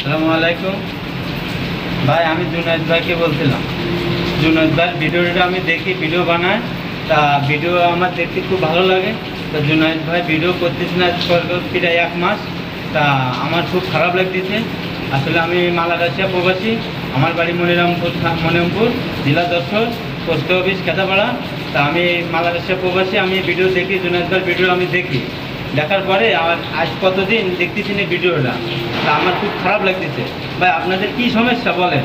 আসসালামু আলাইকুম ভাই, আমি জুনায়েদ ভাইকে বলছিলাম। জুনায়েদ ভাই ভিডিওটা আমি দেখি, ভিডিও বানায়, তা ভিডিও আমার দেখতে খুব ভালো লাগে। তা জুনায়েদ ভাই ভিডিও করতেছি না প্রায় 1 মাস, তা আমার খুব খারাপ লাগতেছে। আসলে আমি মালাগাছিয়া প্রবাসী, আমার বাড়ি মনিরামপুর জেলা যশোর, পোস্ট অফিস খেতাপাড়া। তা আমি মালাগাছিয়া প্রবাসী, আমি ভিডিও দেখি, জুনায়েদ ভাইয়ের ভিডিও আমি দেখি। দেখার পরে আমার আজ কতদিন দেখতেছি না ভিডিওটা, তা আমার খুব খারাপ লাগতেছে। ভাই আপনাদের কী সমস্যা বলেন?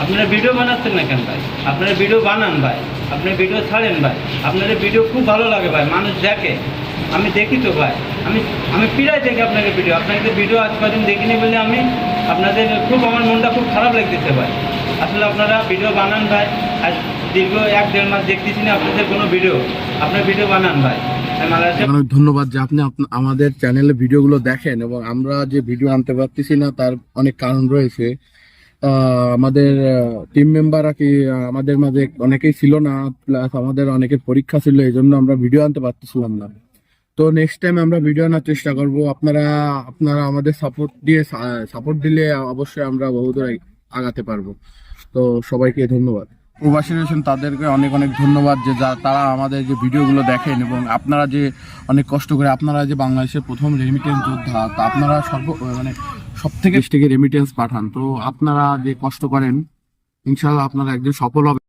আপনারা ভিডিও বানাচ্ছেন না কেন ভাই? আপনারা ভিডিও বানান ভাই, আপনার ভিডিও ছাড়েন ভাই। আপনাদের ভিডিও খুব ভালো লাগে ভাই, মানুষ দেখে, আমি দেখি তো ভাই। আমি আমি প্রায় দেখি আপনাকে ভিডিও, আপনাদের ভিডিও আজ কদিন দেখিনি বলে আমি আপনাদের আমার মনটা খুব খারাপ লাগতেছে ভাই। আসলে আপনারা ভিডিও বানান ভাই, আজ দীর্ঘ 1-1.5 মাস দেখতেছি না আপনাদের কোনো ভিডিও। আপনার ভিডিও বানান ভাই। অনেক ধন্যবাদ যে আপনি আমাদের চ্যানেলে ভিডিওগুলো দেখেন, এবং আমরা যে ভিডিও আনতে পারতেছি না তার অনেক কারণ রয়েছে। আমাদের টিম মেম্বার আর কি আমাদের মাঝে অনেকেই ছিল না, প্লাস আমাদের অনেকের পরীক্ষা ছিল, এই জন্য আমরা ভিডিও আনতে পারতেছিলাম না। তো নেক্সট টাইম আমরা ভিডিও আনার চেষ্টা করব। আপনারা আমাদের সাপোর্ট দিলে অবশ্যই আমরা বহুদূর আগাতে পারবো। তো সবাইকে ধন্যবাদ। প্রবাসী রয়েছেন তাদেরকে অনেক অনেক ধন্যবাদ যে তারা আমাদের যে ভিডিওগুলো দেখেন, এবং আপনারা যে অনেক কষ্ট করে, আপনারা যে বাংলাদেশের প্রথম রেমিটেন্স যোদ্ধা, তা আপনারা সব থেকে রেমিটেন্স পাঠান। তো আপনারা যে কষ্ট করেন, ইনশাআল্লাহ আপনারা একদিন সফল হবে।